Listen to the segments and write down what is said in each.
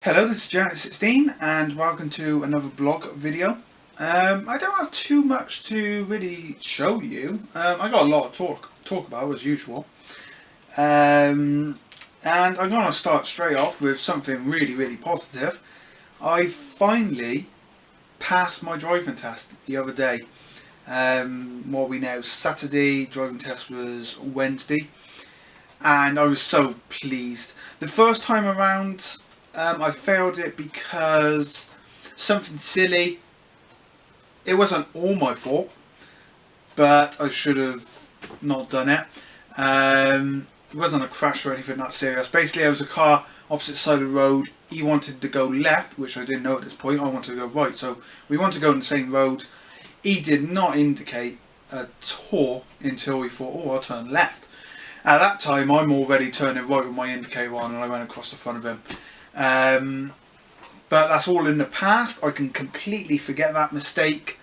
Hello, this is Janet16 and welcome to another blog video. I don't have too much to really show you. I got a lot to talk about as usual. And I'm going to start straight off with something really positive. I finally passed my driving test the other day. What we know, Saturday, driving test was Wednesday. And I was so pleased. The first time around, I failed it because something silly. It wasn't all my fault, but I should have not done it. It wasn't a crash or anything that serious. Basically, there was a car opposite side of the road. He wanted to go left, which I didn't know at this point. I wanted to go right, so we wanted to go on the same road. He did not indicate at all until we thought, oh, I'll turn left. At that time, I'm already turning right with my indicator on, and I went across the front of him. But that's all in the past. I can completely forget that mistake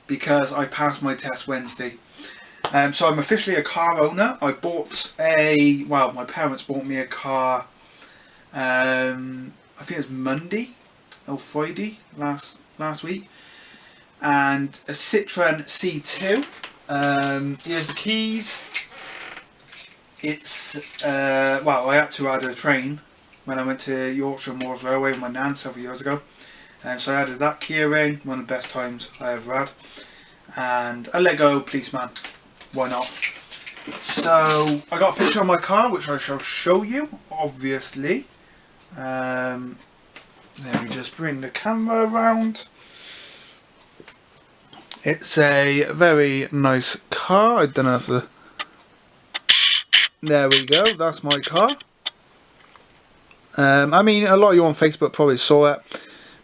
because I passed my test Wednesday. So I'm officially a car owner. I bought my parents bought me a car, I think it was Monday or Friday last week, and a Citroen C2. Here's the keys. It's, I had to add a train when I went to Yorkshire Moors Railway with my nan several years ago. So I added that key in, one of the best times I ever had. And a Lego policeman, why not? So I got a picture of my car which I shall show you, obviously. Let me just bring the camera around. It's a very nice car. I don't know if the... There we go, that's my car. I mean, a lot of you on Facebook probably saw it,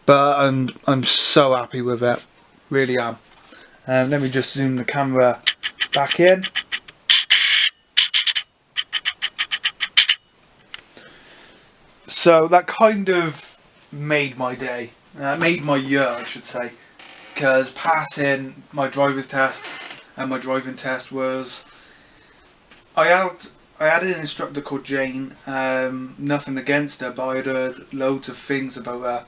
but I'm so happy with it, really am. Let me just zoom the camera back in. So that kind of made my day, made my year, I should say, because passing my driver's test and my driving test was, I had an instructor called Jane. Nothing against her, but I had heard loads of things about her.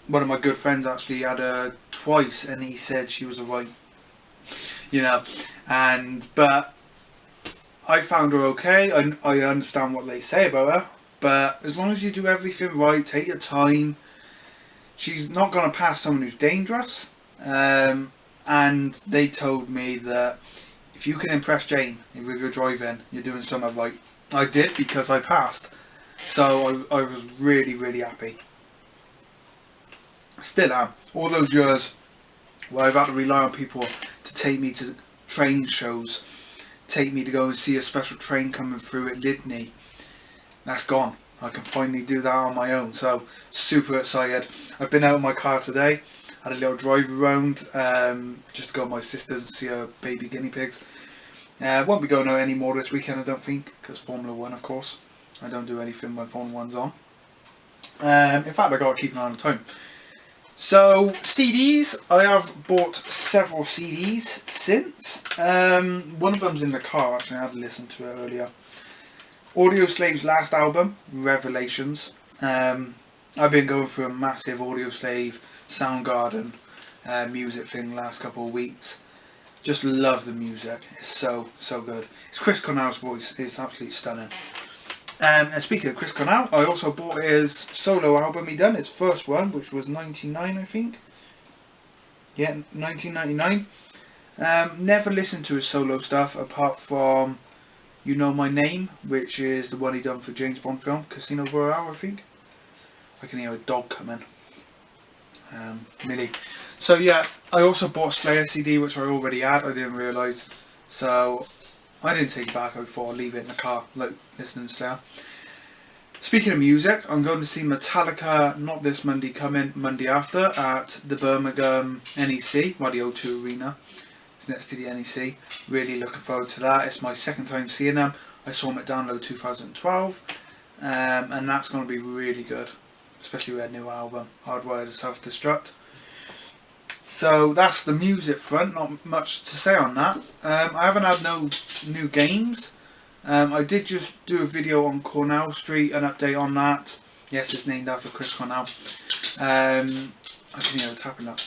One of my good friends actually had her twice, and he said she was alright, you know. But I found her okay. I understand what they say about her, but as long as you do everything right, take your time, she's not going to pass someone who's dangerous. And they told me that if you can impress Jane with your driving, you're doing something right. I did, because I passed. So I was really happy. Still am. All those years where I've had to rely on people to take me to train shows, take me to go and see a special train coming through at Lydney, that's gone. I can finally do that on my own. So super excited. I've been out in my car today. Had a little drive around, just to go with my sisters and see her baby guinea pigs. Won't be going out any more this weekend, I don't think, because Formula 1, of course. I don't do anything when Formula 1's on. In fact, I got to keep an eye on the time. So, CDs. I have bought several CDs since. One of them's in the car, actually. I had to listen to it earlier. Audioslave's last album, Revelations. I've been going through a massive Audioslave Soundgarden music thing the last couple of weeks. Just love the music. It's so good. It's Chris Cornell's voice. It's absolutely stunning. And speaking of Chris Cornell, I also bought his solo album he done, his first one, which was 99, I think. Yeah, 1999. Never listened to his solo stuff apart from You Know My Name, which is the one he done for James Bond film, Casino Royale, I think. I can hear a dog coming. Millie. So yeah, I also bought Slayer CD, which I already had. I didn't realise, so I didn't take it back. I thought I'd leave it in the car, like listening to Slayer. Speaking of music, I'm going to see Metallica not this Monday coming, Monday after, at the Birmingham NEC, well, the O2 Arena. It's next to the NEC. Really looking forward to that. It's my second time seeing them. I saw them at Download 2012, and that's going to be really good, especially with their new album, Hardwired to Self-Destruct. So that's the music front, not much to say on that. I haven't had no new games. I did just do a video on Cornell Street, an update on that. Yes, it's named after Chris Cornell. I can hear it tapping up.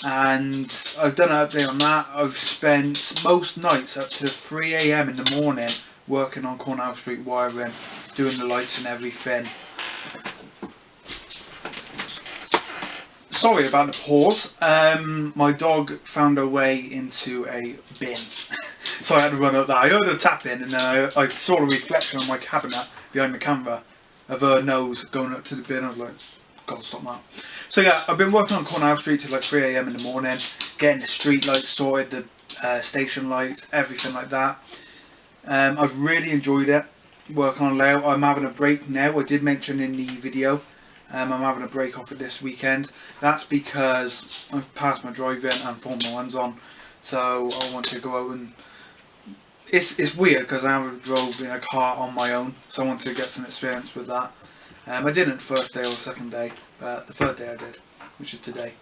And I've done an update on that. I've spent most nights up to 3 AM in the morning working on Cornell Street wiring, doing the lights and everything. Sorry about the pause. My dog found her way into a bin. So I had to run up there. I heard her tapping, and then I saw a reflection on my cabinet behind the camera of her nose going up to the bin. I was like, gotta stop that. So yeah, I've been working on Cornell Street till like 3 AM in the morning, getting the street lights sorted, the station lights, everything like that. I've really enjoyed it, working on layout. I'm having a break now. I did mention in the video, I'm having a break off it this weekend. That's because I've passed my driving and Formula 1's on, so I want to go out and... It's weird because I haven't drove in a car on my own, so I want to get some experience with that. I didn't the first day or the second day, but the third day I did, which is today.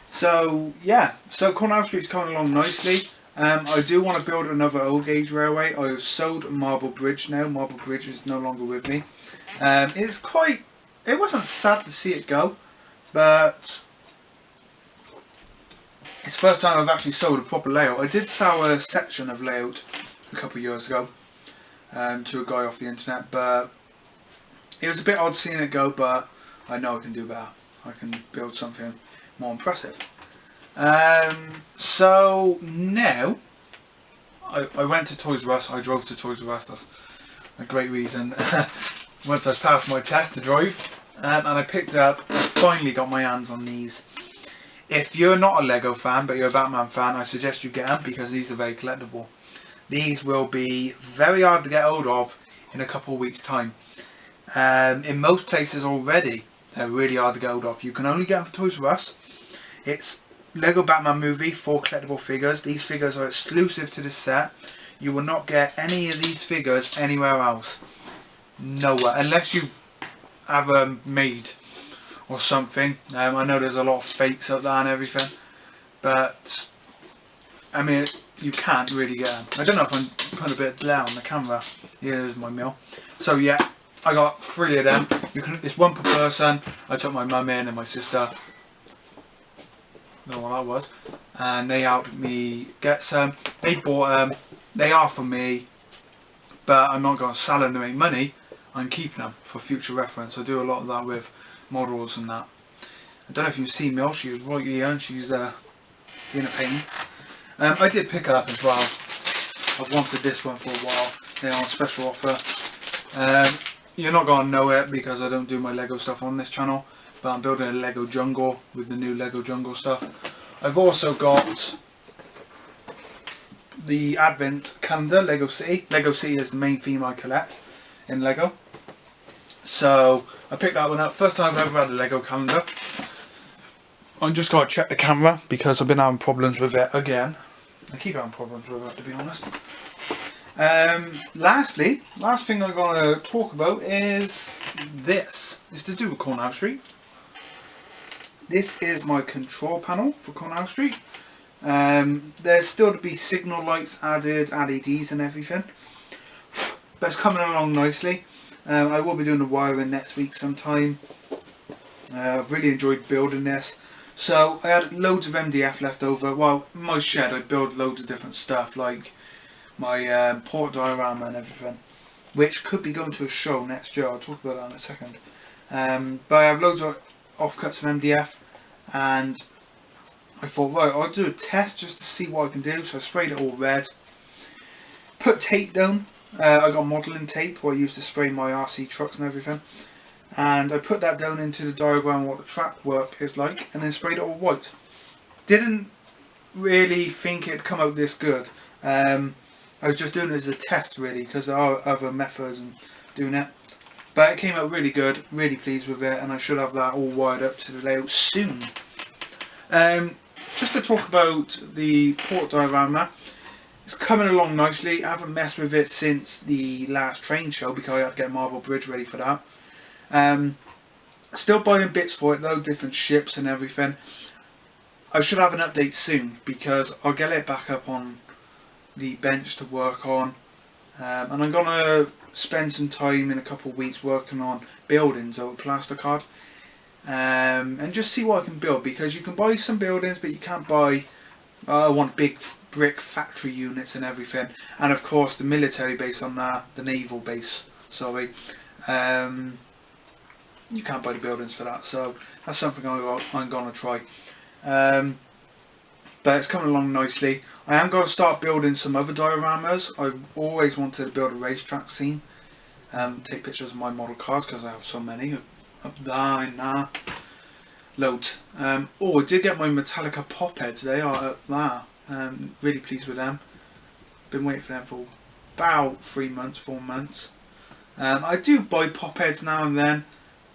So yeah, so Cornell Street's coming along nicely. I do want to build another old gauge railway. I've sold Marble Bridge now. Marble Bridge is no longer with me. It wasn't sad to see it go, but it's the first time I've actually sold a proper layout. I did sell a section of layout a couple of years ago to a guy off the internet, but it was a bit odd seeing it go, but I know I can do better. I can build something more impressive. So now I went to Toys R Us. I drove to Toys R Us. That's a great reason. Once I passed my test to drive, and I picked up, I finally got my hands on these. If you're not a Lego fan but you're a Batman fan, I suggest you get them because these are very collectible. These will be very hard to get hold of in a couple of weeks' time. In most places already, they're really hard to get hold of. You can only get them for Toys R Us. It's Lego Batman movie, 4 collectible figures. These figures are exclusive to this set. You will not get any of these figures anywhere else. Nowhere. Unless you have them made or something. I know there's a lot of fakes out there and everything. But, I mean, you can't really get them. I don't know if I'm putting a bit of glare on the camera. Here's my meal. So yeah, I got 3 of them. It's 1 per person. I took my mum in and my sister. Know what that was, and they helped me get some. They bought them. They are for me, but I'm not going to sell them to make money. I'm keeping them for future reference. I do a lot of that with models and that. I don't know if you've seen Mel. She was right here and she's being a pain. I did pick her up as well. I've wanted this one for a while. They're on special offer. You're not going to know it because I don't do my Lego stuff on this channel. But I'm building a Lego jungle with the new Lego jungle stuff. I've also got the Advent calendar, Lego City. Lego City is the main theme I collect in Lego. So I picked that one up. First time I've ever had a Lego calendar. I'm just going to check the camera because I've been having problems with it again. I keep having problems with it, to be honest. Lastly, last thing I'm going to talk about is this. It's to do with Cornell Street. This is my control panel for Cornell Street. There's still to be signal lights added, LEDs and everything. But it's coming along nicely. I will be doing the wiring next week sometime. I've really enjoyed building this. So I had loads of MDF left over. Well, in my shed I build loads of different stuff like my port diorama and everything. Which could be going to a show next year. I'll talk about that in a second. But I have loads of offcuts of MDF, and I thought, right, I'll do a test just to see what I can do. So I sprayed it all red, put tape down. I got modelling tape where I used to spray my RC trucks and everything, and I put that down into the diagram what the track work is like, and then sprayed it all white. Didn't really think it'd come out this good. I was just doing it as a test really, because there are other methods and doing it. But it came out really good, really pleased with it, and I should have that all wired up to the layout soon. Just to talk about the port diorama, it's coming along nicely. I haven't messed with it since the last train show because I had to get Marble Bridge ready for that. Still buying bits for it though, different ships and everything. I should have an update soon because I'll get it back up on the bench to work on. and I'm gonna spend some time in a couple of weeks working on buildings over plasticard, and just see what I can build, because you can buy some buildings but you can't buy I want big brick factory units and everything, and of course the military base on that, the naval base, sorry, you can't buy the buildings for that, so that's something I'm gonna try. But it's coming along nicely. I am going to start building some other dioramas. I've always wanted to build a racetrack scene. Take pictures of my model cars, because I have so many up there and there. Loads. Oh, I did get my Metallica pop heads. They are up there. Really pleased with them. Been waiting for them for about 3 months, 4 months. I do buy pop heads now and then,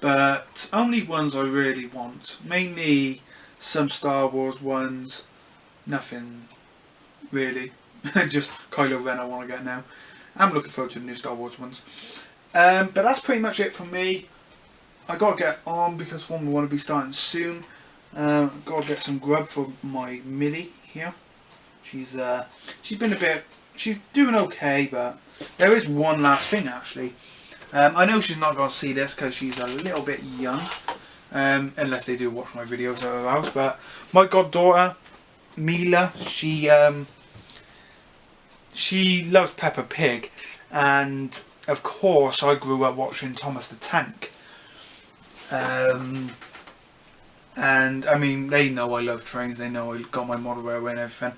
but only ones I really want. Mainly some Star Wars ones. Nothing really. Just Kylo Ren I want to get now. I'm looking forward to the new Star Wars ones. But that's pretty much it from me. I gotta get on because Formula 1 will be starting soon. Gotta get some grub for my Millie here. She's been a bit. She's doing okay, but there is one last thing actually. I know she's not gonna see this because she's a little bit young, unless they do watch my videos at her house. But my goddaughter Mila, she loves Peppa Pig, and of course I grew up watching Thomas the Tank, and I mean they know I love trains, they know I got my model railway and everything.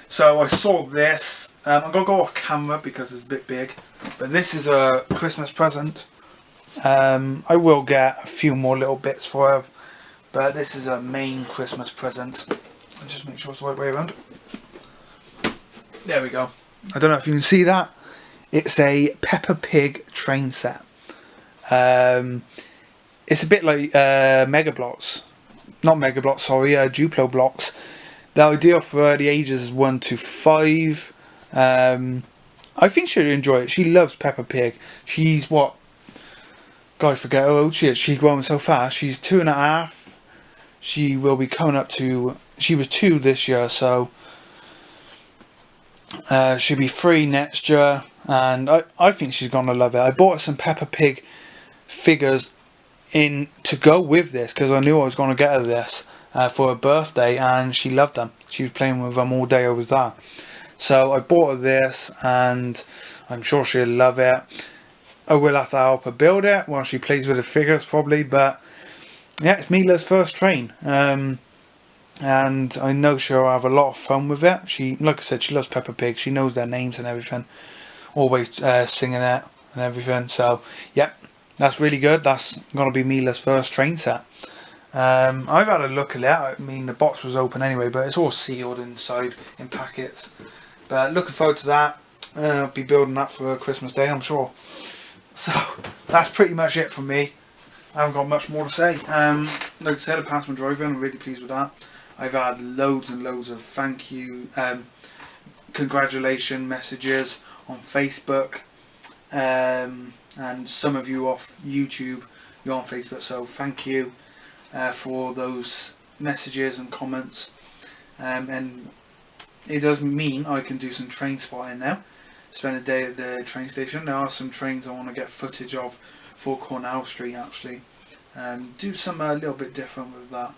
So I saw this. I'm gonna go off camera because it's a bit big, but this is a Christmas present. I will get a few more little bits for her, but this is a main Christmas present. I'll just make sure it's the right way around. There we go. I don't know if you can see that. It's a Peppa Pig train set. It's a bit like Mega Blocks. Not Mega Blocks, sorry, Duplo blocks. The idea for the ages is 1 to 5. I think she'll enjoy it. She loves Peppa Pig. She's what? God, I forget how old she is. She's growing so fast. She's 2.5. She will be coming up to... She was 2 this year, so she'll be 3 next year, and I think she's gonna love it. I bought her some Peppa Pig figures in to go with this because I knew I was gonna get her this for her birthday, and she loved them. She was playing with them all day I was there, so I bought her this, and I'm sure she'll love it. I will have to help her build it while she plays with the figures probably, but yeah, it's Mila's first train. And I know she'll have a lot of fun with it. She, like I said, she loves Peppa Pig. She knows their names and everything. Always singing it and everything. So, yep, that's really good. That's going to be Mila's first train set. I've had a look at it. I mean, the box was open anyway, but it's all sealed inside in packets. But looking forward to that. I'll be building that for Christmas Day, I'm sure. So, that's pretty much it from me. I haven't got much more to say. Like I said, I passed my driver and I'm really pleased with that. I've had loads and loads of thank you, congratulation messages on Facebook, and some of you off YouTube, you're on Facebook, so thank you for those messages and comments, and it does mean I can do some train spotting now, spend a day at the train station. There are some trains I want to get footage of for Cornell Street actually, do some a little bit different with that.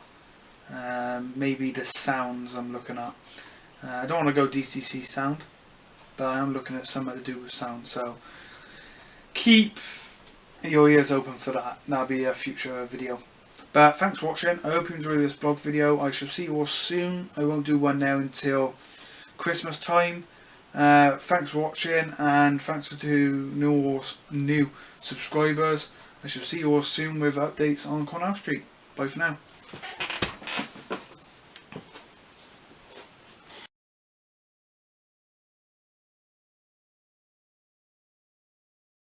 Maybe the sounds I'm looking at. I don't want to go DCC sound, but I am looking at something to do with sound, so keep your ears open for that. That'll be a future video. But thanks for watching. I hope you enjoyed this blog video. I shall see you all soon. I won't do one now until Christmas time. Thanks for watching, and thanks to new subscribers. I shall see you all soon with updates on Cornell Street. Bye for now.